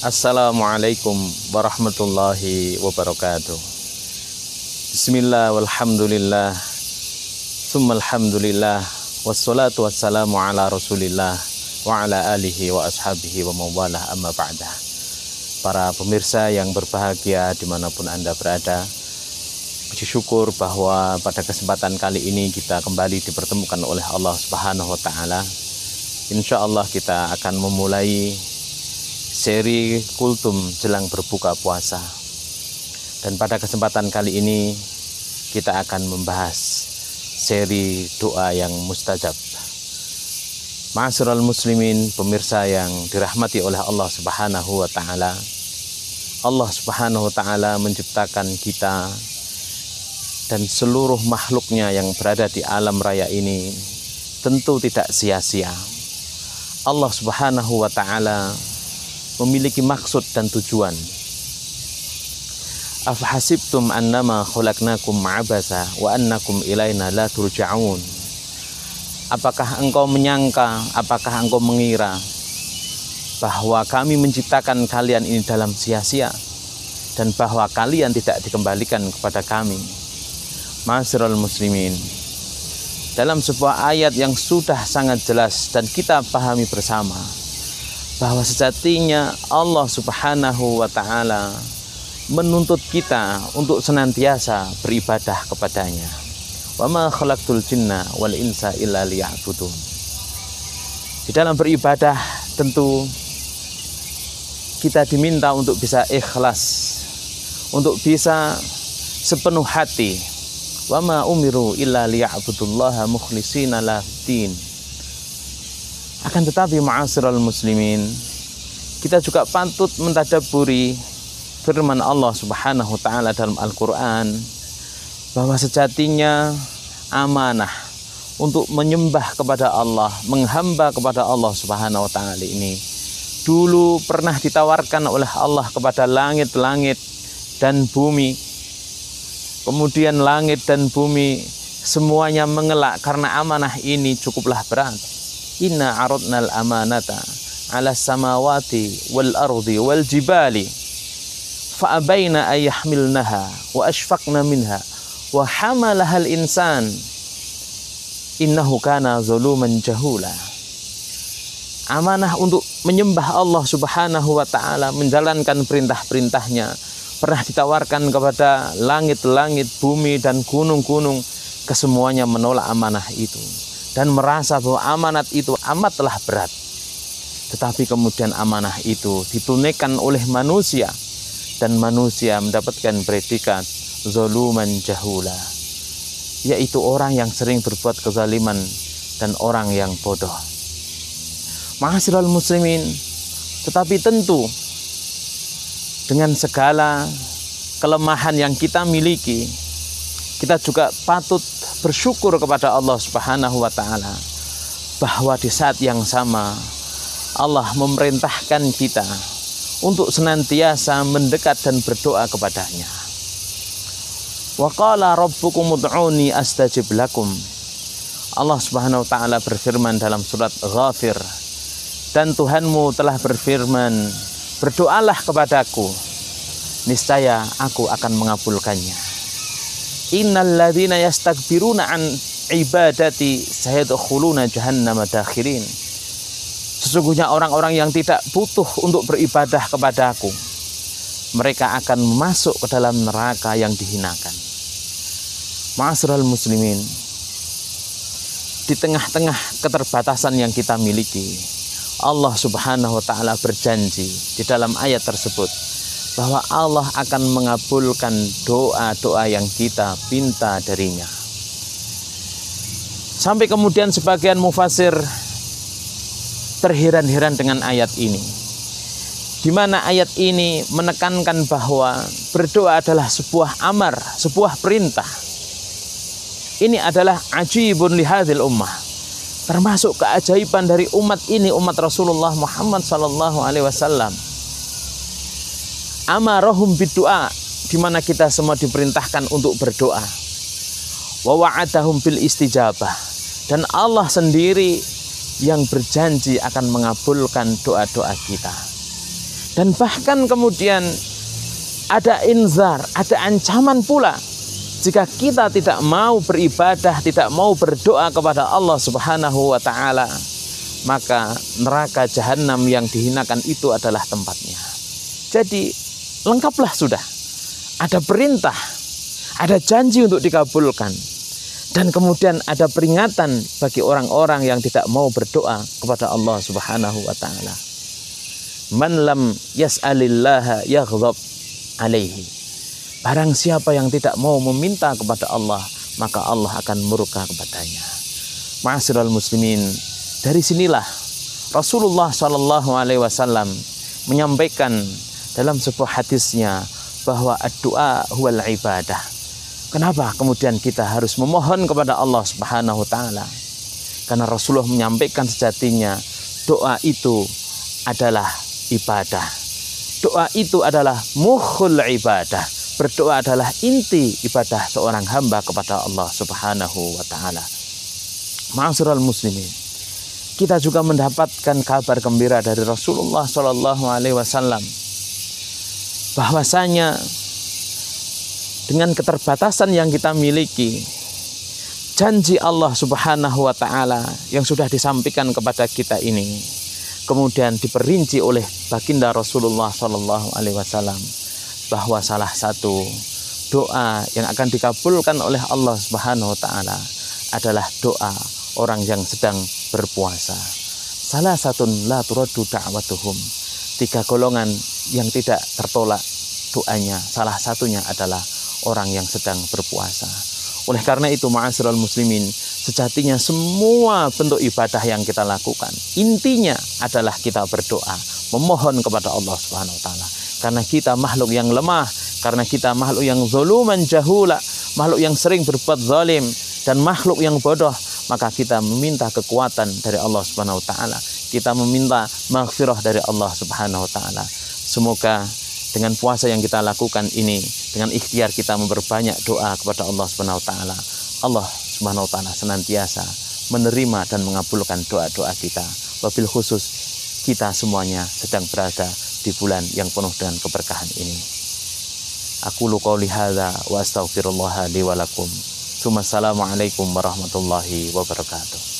Assalamualaikum warahmatullahi wabarakatuh. Bismillah walhamdulillah summal hamdulillah wassalatu wassalamu ala rasulillah wa ala alihi wa ashabihi wa mawalah amma ba'dah. Para pemirsa yang berbahagia dimanapun Anda berada, puji syukur bahwa pada kesempatan kali ini kita kembali dipertemukan oleh Allah Subhanahu wa Ta'ala. Insya Allah kita akan memulai seri kultum jelang berbuka puasa. Dan pada kesempatan kali ini kita akan membahas seri doa yang mustajab. Ma'asyiral muslimin, pemirsa yang dirahmati oleh Allah Subhanahu wa Ta'ala. Allah Subhanahu wa Ta'ala menciptakan kita dan seluruh makhluknya yang berada di alam raya ini tentu tidak sia-sia. Allah Subhanahu wa Ta'ala memiliki maksud dan tujuan. Afahasibtum annama khalaqnakum abasa wa annakum ilaina la turja'un. Apakah engkau menyangka, apakah engkau mengira bahwa kami menciptakan kalian ini dalam sia-sia dan bahwa kalian tidak dikembalikan kepada kami? Ma'asyiral muslimin, dalam sebuah ayat yang sudah sangat jelas dan kita pahami bersama bahwa sejatinya Allah Subhanahu wa Ta'ala menuntut kita untuk senantiasa beribadah kepadanya. Wa ma khalaqtul jinna wal insa illa liya'budun. Di dalam beribadah tentu kita diminta untuk bisa ikhlas, untuk bisa sepenuh hati. Wa ma umiru illa liya'budullaha mukhlishina lahud-din. Akan tetapi ma'asyiral muslimin, kita juga patut mentadabburi firman Allah Subhanahu wa Ta'ala dalam Al-Quran bahwa sejatinya amanah untuk menyembah kepada Allah, menghamba kepada Allah Subhanahu wa Ta'ala ini dulu pernah ditawarkan oleh Allah kepada langit-langit dan bumi. Kemudian langit dan bumi semuanya mengelak karena amanah ini cukuplah berat. Inna aradnal amanata ala samawati wal ardi wal jibali fa abaina ay yahmilnaha wa ashfaqna minha wa hamalahal insan innahu kana zaluman jahula. Amanah untuk menyembah Allah Subhanahu wa Ta'ala, menjalankan perintah-perintahnya pernah ditawarkan kepada langit-langit, bumi dan gunung-gunung. Kesemuanya menolak amanah itu dan merasa bahwa amanat itu amatlah berat. Tetapi kemudian amanah itu ditunaikan oleh manusia dan manusia mendapatkan predikat zaluman jahula, yaitu orang yang sering berbuat kezaliman dan orang yang bodoh. Ma'asyiral muslimin, tetapi tentu dengan segala kelemahan yang kita miliki, kita juga patut bersyukur kepada Allah Subhanahu wa Ta'ala bahwa di saat yang sama Allah memerintahkan kita untuk senantiasa mendekat dan berdoa kepadanya. Wa qala rabbukum ud'uni astajib lakum. Allah Subhanahu wa Ta'ala berfirman dalam surat Ghafir, dan Tuhanmu telah berfirman, berdoalah kepadaku, niscaya aku akan mengabulkannya. Innal ladzina yastakbiruna an ibadati sayadkhuluna jahannama dakhirin. Sesungguhnya orang-orang yang tidak butuh untuk beribadah kepadaku, mereka akan masuk ke dalam neraka yang dihinakan. Ma'asyiral muslimin, di tengah-tengah keterbatasan yang kita miliki, Allah Subhanahu wa Ta'ala berjanji di dalam ayat tersebut bahwa Allah akan mengabulkan doa-doa yang kita pinta darinya. Sampai kemudian sebagian mufasir terheran-heran dengan ayat ini, di mana ayat ini menekankan bahwa berdoa adalah sebuah amar, sebuah perintah. Ini adalah ajibun lihadzil ummah, termasuk keajaiban dari umat ini, umat Rasulullah Muhammad sallallahu alaihi wasallam. Amarahum biddu'a, di mana kita semua diperintahkan untuk berdoa. Wa wa'adahum bil istijabah, dan Allah sendiri yang berjanji akan mengabulkan doa-doa kita. Dan bahkan kemudian ada inzar, ada ancaman pula. Jika kita tidak mau beribadah, tidak mau berdoa kepada Allah Subhanahu wa ta'ala, maka neraka jahanam yang dihinakan itu adalah tempatnya. Jadi lengkaplah sudah. Ada perintah, ada janji untuk dikabulkan. Dan kemudian ada peringatan bagi orang-orang yang tidak mau berdoa kepada Allah Subhanahu wa ta'ala. Man lam yas'alillaha yaghdab alaihi. Barang siapa yang tidak mau meminta kepada Allah, maka Allah akan murka kepadanya. Ma'asyiral muslimin, dari sinilah Rasulullah SAW menyampaikan dalam sebuah hadisnya bahwa ad-du'a huwal ibadah. Kenapa kemudian kita harus memohon kepada Allah Subhanahu wa ta'ala? Karena Rasulullah menyampaikan sejatinya doa itu adalah ibadah. Doa itu adalah mukhul ibadah. Berdoa adalah inti ibadah seorang hamba kepada Allah Subhanahu wa ta'ala. Ma'asyiral muslimin, kita juga mendapatkan kabar gembira dari Rasulullah SAW bahwasanya dengan keterbatasan yang kita miliki, janji Allah Subhanahu wa ta'ala yang sudah disampaikan kepada kita ini kemudian diperinci oleh baginda Rasulullah SAW, bahwa salah satu doa yang akan dikabulkan oleh Allah Subhanahu wa ta'ala adalah doa orang yang sedang berpuasa. Salah satu la turaddu da'watuhum. 3 golongan yang tidak tertolak doanya, salah satunya adalah orang yang sedang berpuasa. Oleh karena itu, ma'asyiral muslimin, sejatinya semua bentuk ibadah yang kita lakukan, intinya adalah kita berdoa, memohon kepada Allah Subhanahu wa ta'ala. Karena kita makhluk yang lemah, karena kita makhluk yang zaluman jahula, makhluk yang sering berbuat zalim, dan makhluk yang bodoh, maka kita meminta kekuatan dari Allah Subhanahu wa ta'ala. Kita meminta maghfirah dari Allah Subhanahu wa ta'ala. Semoga dengan puasa yang kita lakukan ini, dengan ikhtiar kita memperbanyak doa kepada Allah Subhanahu wa ta'ala, Allah Subhanahu wa ta'ala senantiasa menerima dan mengabulkan doa-doa kita. Wabil khusus kita semuanya sedang berada di bulan yang penuh dengan keberkahan ini. Aku qouli hadza wa astaghfirullah li wa lakum. Assalamualaikum warahmatullahi wabarakatuh.